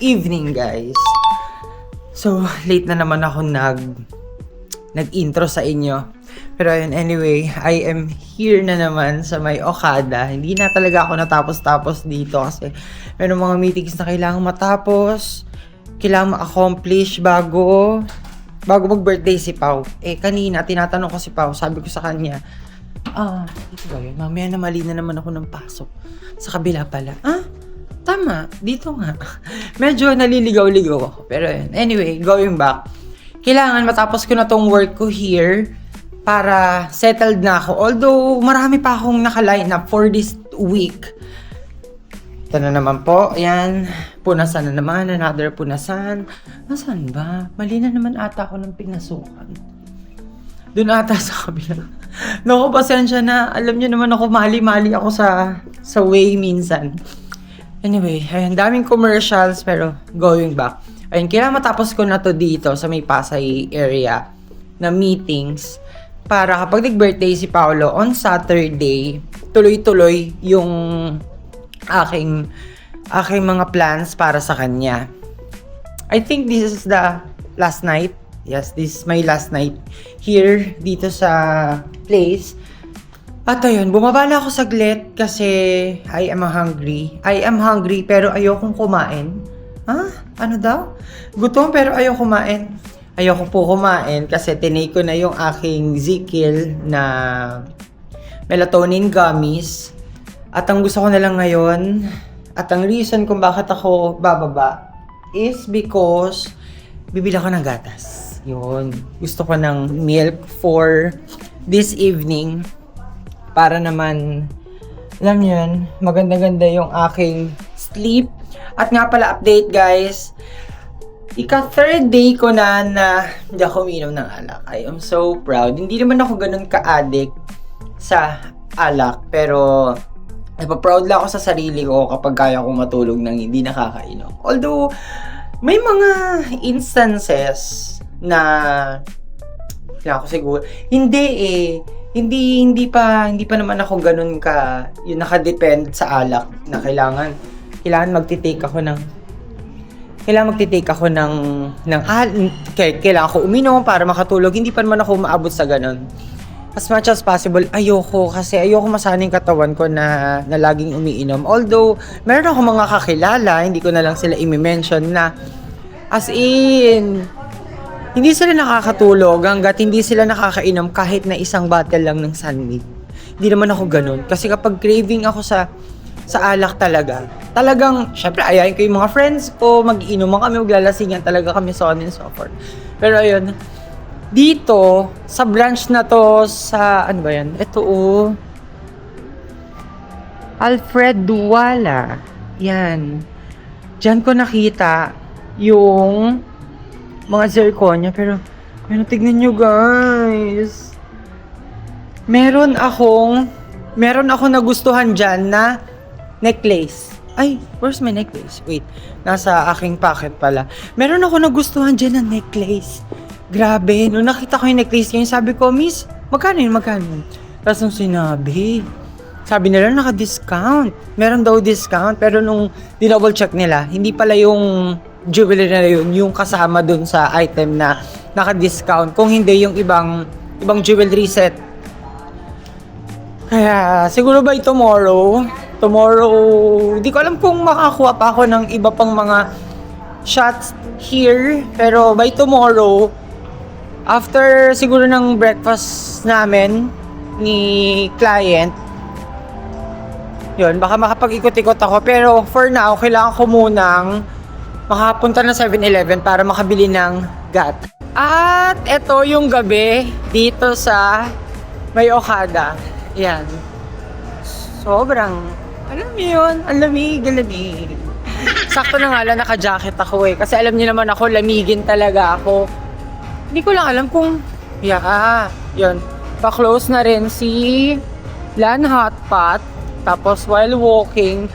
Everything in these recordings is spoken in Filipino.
evening, guys. So, late na naman ako nag-intro sa inyo. Pero ayun, anyway, I am here na naman sa may Okada. Hindi na talaga ako natapos-tapos dito kasi meron mga meetings na kailangan matapos, kailangan ma-accomplish bago mag-birthday si Pao. Kanina, tinatanong ko si Pao, sabi ko sa kanya, dito ba yun? Mamaya na mali na naman ako ng pasok. Sa kabila pala. Tama, dito nga. Medyo naliligaw-ligaw ako. Pero yun. Anyway, going back. Kailangan matapos ko na tong work ko here para settled na ako. Although, marami pa akong naka-line up for this week. Ito na naman po. Ayan. Punasan na naman. Another punasan. Nasaan ba? Mali na naman ata ako ng pinasukan. Doon ata sa kabila. Naku, pasensya na. Alam niyo naman ako, mali-mali ako sa way minsan. Anyway, ayun, daming commercials pero going back. Ayun, kailangan matapos ko na to dito sa may Pasay area na meetings para kapag nag-birthday si Paolo on Saturday, tuloy-tuloy yung aking mga plans para sa kanya. I think this is the last night. Yes, this is my last night here dito sa place. At ayun, bumaba na ako saglit kasi I am hungry pero ayokong kumain. Ano daw? Gutom pero ayoko kumain. Ayoko po kumain kasi tinake ko na yung aking Zikil na melatonin gummies. At ang gusto ko na lang ngayon, at ang reason kung bakit ako bababa is because bibili ako ng gatas. Yun. Gusto ko ng milk for this evening. Para naman, alam niyo yun, maganda-ganda yung aking sleep. At nga pala, update guys, third day ko na hindi ako uminom ng alak. I am so proud. Hindi naman ako ganun ka-addict sa alak, pero napaproud lang ako sa sarili ko kapag kaya kong matulog nang hindi nakakainom. Although, may mga instances na kaya ako siguro, hindi pa naman ako ganun ka yung nakadepend sa alak na kailangan magti-take ako ng kailangan ko uminom para makatulog. Hindi pa naman ako umaabot sa ganun. As much as possible, ayoko masanay katawan ko na laging umiinom. Although, meron ako mga kakilala, hindi ko na lang sila i-mention na as in, hindi sila nakakatulog hanggat hindi sila nakakainom kahit na isang bottle lang ng Sunmid. Hindi naman ako ganun. Kasi kapag craving ako sa alak talagang, syempre, ayayin ko yung mga friends ko, mag-iinuman kami, maglalasingan talaga kami, so on and so forth. Pero ayun, dito, sa branch na to, sa, ano ba yan? Ito, Alfred Duwala. Yan. Diyan ko nakita yung mga zirconia, pero tignan nyo guys. Meron akong nagustuhan dyan na necklace. Ay, where's my necklace? Wait, nasa aking pocket pala. Meron ako nagustuhan dyan na necklace. Grabe, nung nakita ko yung necklace ngayon, sabi ko, Miss, magkano yun? Tapos nung sabi nila naka-discount. Meron daw discount, pero nung dinouble check nila, hindi pala yung jewelry na yun, yung kasama dun sa item na naka-discount. Kung hindi yung ibang jewelry set. Kaya, siguro by tomorrow, hindi ko alam kung makakuha pa ako ng iba pang mga shots here. Pero by tomorrow, after siguro ng breakfast namin ni client, yun, baka makapag-ikot-ikot ako. Pero for now, kailangan ko munang makapunta na 7-Eleven para makabili ng gat. At ito yung gabi dito sa may Okada. Yan. Sobrang, alam niyo yun, ang lamig. Sakto na nga lang naka-jacket ako kasi alam niyo naman ako, lamigin talaga ako. Hindi ko lang alam kung, yun. Pa-close na rin si Lan Hot Pot. Tapos while walking,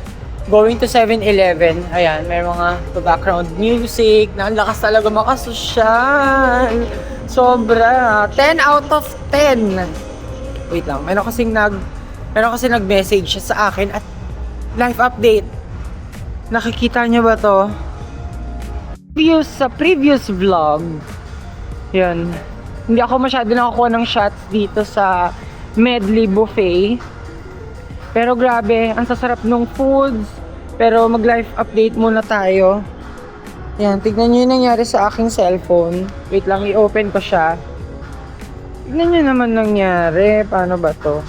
going to 7-Eleven, ayan, may mga background music, na ang lakas talaga makasosyal. Sobra. 10 out of 10. Wait lang, meron kasing nag-message sa akin at live update. Nakikita niyo ba to? Sa previous vlog, yan, hindi ako masyado nakakuha ng shots dito sa Medley Buffet. Pero grabe, ang sasarap nung foods. Pero mag-life update muna tayo. Yan, tignan nyo yung nangyari sa aking cellphone. Wait lang, i-open ko siya. Tignan nyo naman nangyari. Paano ba to?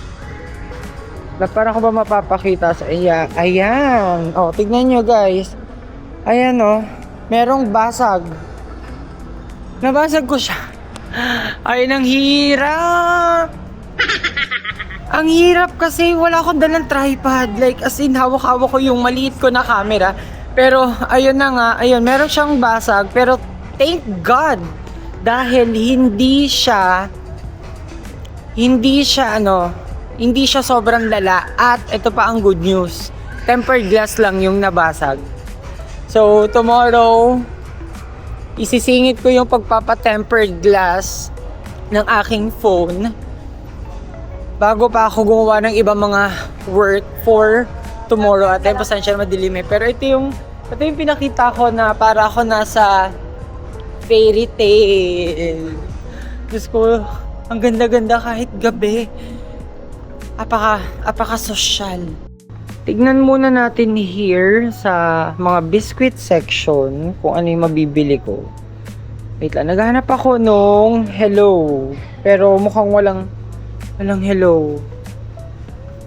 Para ko ba mapapakita sa iya? Ayan. O, tignan nyo guys. Ayan o. Merong basag. Nabasag ko siya. Ay, nang hirap. Ang hirap kasi wala akong dalang tripod. Like, as in, hawak-hawak ko yung maliit ko na camera. Pero, ayun na nga. Ayun, meron siyang basag. Pero, thank God. Dahil hindi siya sobrang lala. At ito pa ang good news. Tempered glass lang yung nabasag. So, tomorrow, isisingit ko yung pagpapa-tempered glass ng aking phone bago pa ako gumawa ng ibang mga work for tomorrow. At pasensya na madilim eh. Pero ito yung pinakita ko na para ako nasa fairy tale. Diyos ko, ang ganda-ganda kahit gabi. Apaka-social. Tignan muna natin here sa mga biscuit section kung ano yung mabibili ko. Wait lang, naghahanap ako nung hello. Pero mukhang walang hello.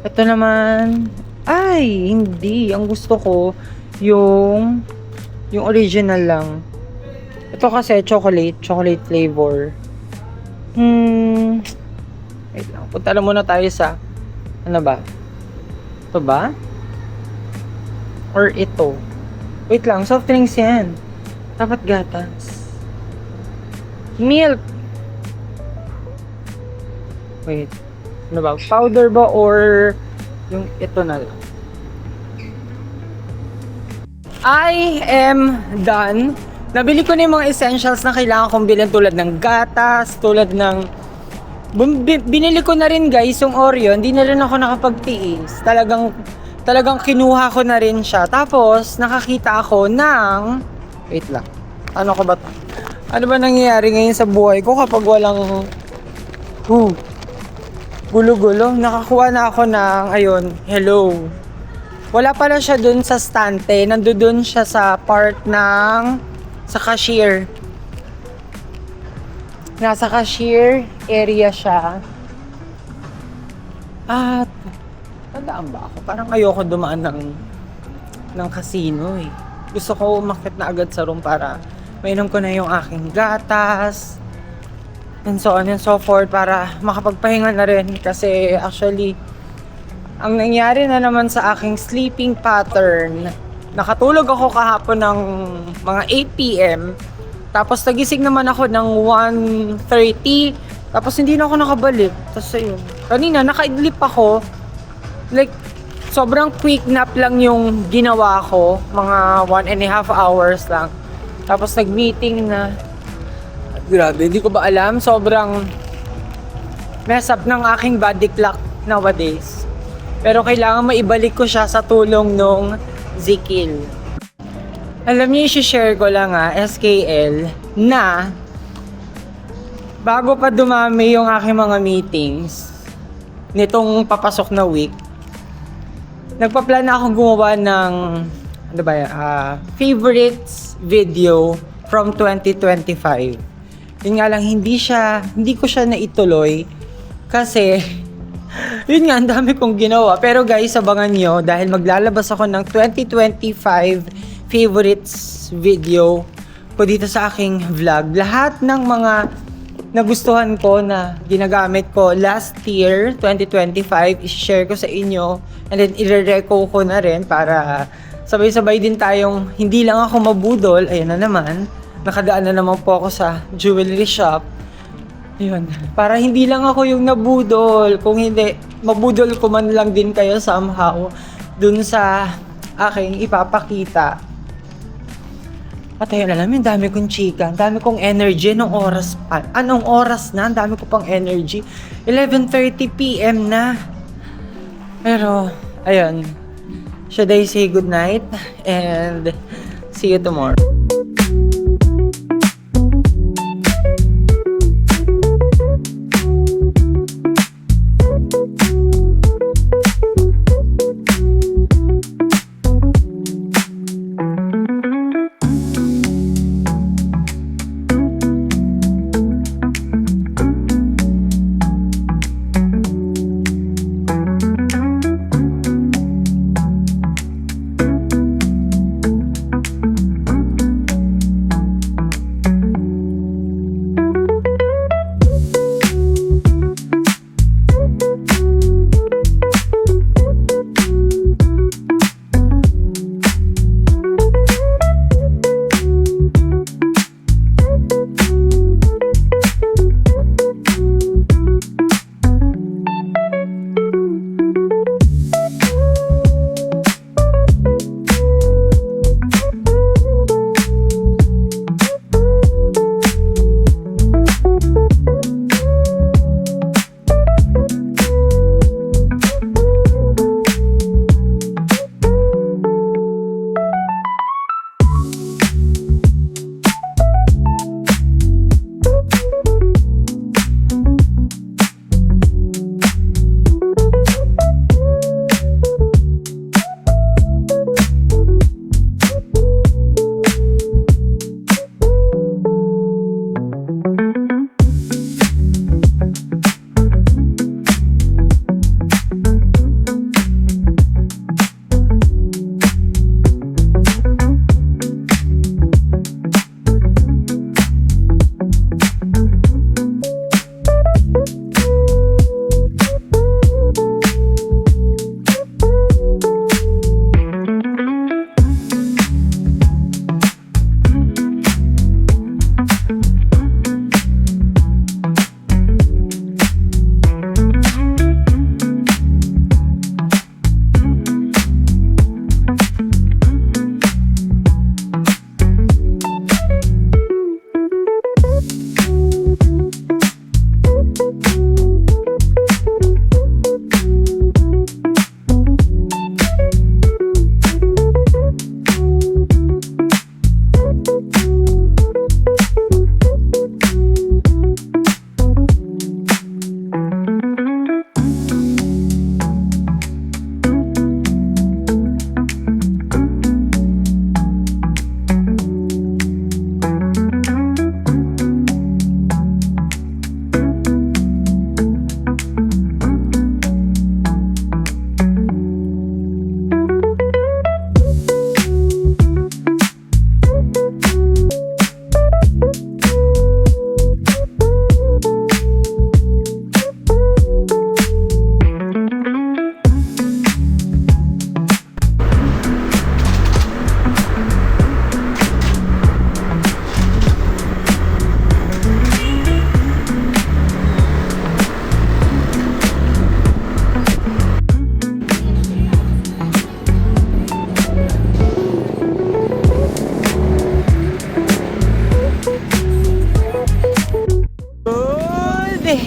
Ito naman, ay, hindi. Ang gusto ko, yung original lang. Ito kasi chocolate flavor. Wait lang, punta na muna tayo sa, ano ba? Ito ba? Or ito? Wait lang, soft drinks yan. Dapat gatas. Milk. Wait. Ano ba? Powder ba or yung ito na lang? I am done. Nabili ko na yung mga essentials na kailangan kong bilhin tulad ng gatas, tulad ng binili ko na rin guys yung Oreo. Hindi na rin ako nakapagtiis. Talagang kinuha ko na rin siya. Tapos nakakita ako ng wait lang. Ano ko ba to? Ano ba nangyayari ngayon sa buhay ko kapag walang gulo-gulo? Nakakuha na ako ng ayun, hello. Wala pala siya dun sa stante. Nandoon siya sa part sa cashier. Nasa cashier area siya. At tandaan ba ako? Parang ayoko dumaan ng casino eh. Gusto ko umakyat na agad sa room para mainom ko na yung aking gatas and so on and so forth para makapagpahinga na rin. Kasi actually, ang nangyari na naman sa aking sleeping pattern, nakatulog ako kahapon ng mga 8 p.m. Tapos nagising naman ako ng 1:30. Tapos hindi na ako nakabalik. Tapos ayun. Kanina nakaidlip ako. Like, sobrang quick nap lang yung ginawa ko. Mga 1.5 hours lang. Tapos nag-meeting na. Grabe, hindi ko ba alam. Sobrang mess up ng aking body clock nowadays. Pero kailangan maibalik ko siya sa tulong nung Zikil. Alam niyo, i-share ko lang SKL, na bago pa dumami yung aking mga meetings nitong papasok na week, nagpa-plan na akong gumawa ng favorites video from 2025. Yun nga lang, hindi ko siya naituloy kasi yun nga, ang dami kong ginawa. Pero guys, abangan nyo dahil maglalabas ako ng 2025 favorites video ko dito sa aking vlog. Lahat ng mga nagustuhan ko na ginagamit ko last year, 2025, i-share ko sa inyo and then i-reco ko na rin para sabay-sabay din tayong hindi lang ako mabudol. Ayun na naman, nakadaan na naman po ako sa jewelry shop. Ayun, para hindi lang ako yung nabudol. Kung hindi, mabudol ko man lang din kayo somehow dun sa aking ipapakita. At ayun, alam mo, dami kong chika, dami kong energy. Anong oras na? Ang dami ko pang energy. 11:30 p.m. na. Pero, ayun. Should I say good night? And see you tomorrow.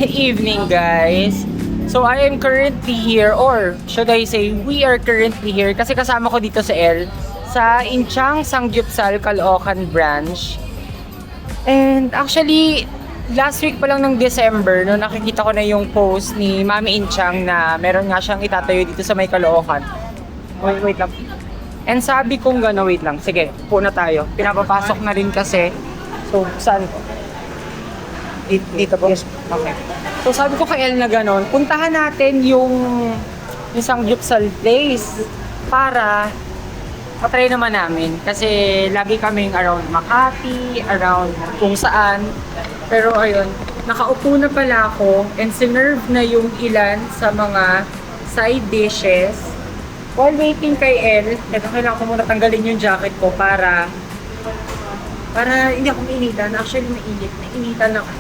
evening, guys. So, I am currently here, or should I say, we are currently here kasi kasama ko dito sa sa Inchang Sanggupsal, Caloocan branch. And actually, last week pa lang ng December, no, nakikita ko na yung post ni Mami Inchang na meron nga siyang itatayo dito sa may Caloocan. Wait lang. And sabi kong gano'n, wait lang. Sige, upo na tayo. Pinapapasok na rin kasi. So, saan? Dito po? Yes. Okay. So, sabi ko kay El na gano'n, puntahan natin yung isang Gyupsal place para patry naman namin. Kasi lagi kaming around Makati, around kung saan. Pero ayun, nakaupo na pala ako and sinerve na yung ilan sa mga side dishes. While waiting kay El, eto kailangan ko muna tanggalin yung jacket ko para hindi ako mainitan. Actually, nainitan ako.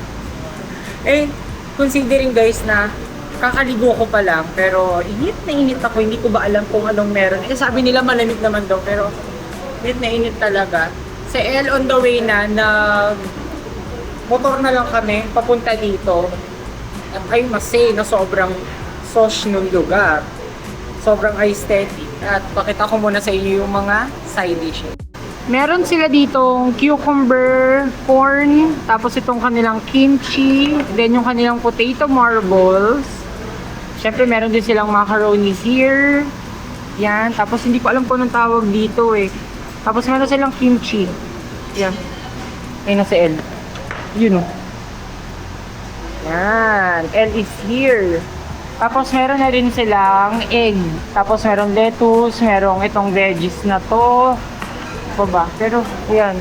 Eh, considering guys na kakaligo ko pa lang, pero init ako, hindi ko ba alam kung anong meron. Eh, sabi nila malamig naman daw, pero init talaga. Si El on the way na, motor na lang kami, papunta dito. At I must say na sobrang sosh nung lugar. Sobrang aesthetic. At pakita ko muna sa inyo yung mga side dishes. Meron sila ditong cucumber, corn, tapos itong kanilang kimchi, then yung kanilang potato marbles. Siyempre, meron din silang macaronis here. Yan. Tapos, hindi ko alam kung anong tawag dito eh. Tapos, meron silang kimchi. Yan. Ayun na si El. Yun o. Yan. El is here. Tapos, meron na rin silang egg. Tapos, meron lettuce, merong itong veggies na to. Pa ba? Pero, yan.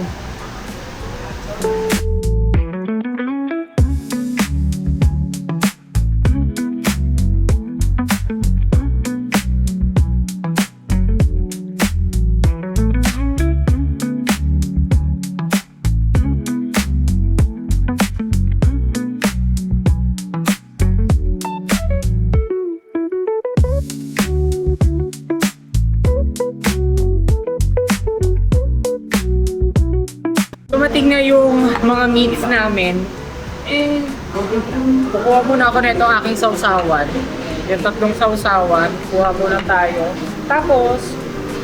Dumating na yung mga meats namin. Eh, kukuha muna ako na itong aking sausawan. Yung tatlong sausawan, kuha muna tayo. Tapos,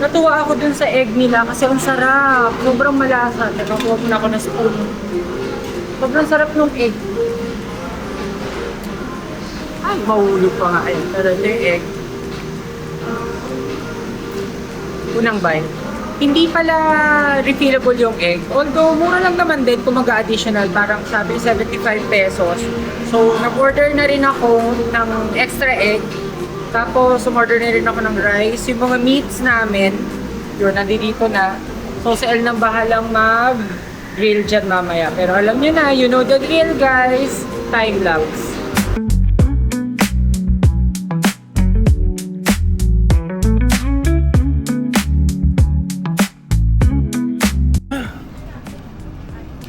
natuwa ako dun sa egg nila kasi ang sarap. Sobrang malasa. Nakakuha muna ako ng spoon. Sobrang sarap ng egg. Ay, mahulog pa nga. Ayun, pero ito yung egg. Unang bite. Hindi pala refillable yung egg. Although, mura lang naman din kung mag-additional. Parang sabi 75 pesos. So, nag-order na rin ako ng extra egg. Tapos, umorder na rin ako ng rice. Yung mga meats namin, yun, nandito na. So, si El nang bahalang mag-grill dyan mamaya. Pero alam nyo na, you know the drill, guys. Time lapse.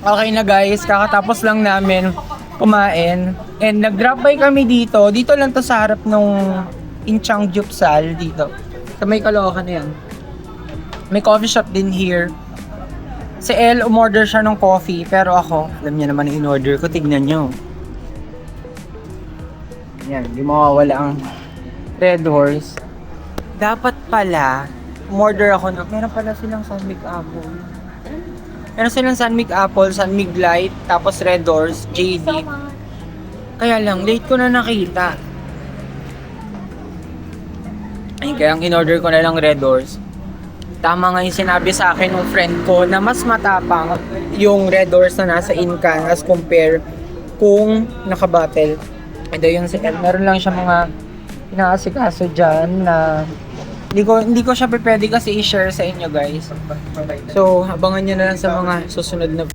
Okay na guys, kakatapos lang namin kumain. And nag-drop by kami dito. Dito lang to sa harap nung Inchang Gyupsal dito. Sa may Caloocan na yan. May coffee shop din here. Si El, umorder siya ng coffee. Pero ako, alam niya naman yung in-order ko. Tignan nyo. Yan, di mawawala ang Red Horse. Dapat pala, umorder ako ng... Meron pala silang Sunmig Apple. Meron silang Sunmig Apple, Sunmig Light, tapos Red Doors, JD. Kaya lang, late ko na nakita. Ay, kaya ang in-order ko na lang Red Doors. Tama nga yung sinabi sa akin ng friend ko na mas matapang yung Red Doors na nasa in-can as compare kung naka-bottle. Ito yung meron lang siya mga inaasikaso dyan na hindi ko siya pwede kasi i-share sa inyo guys. So, abangan nyo na lang sa mga susunod na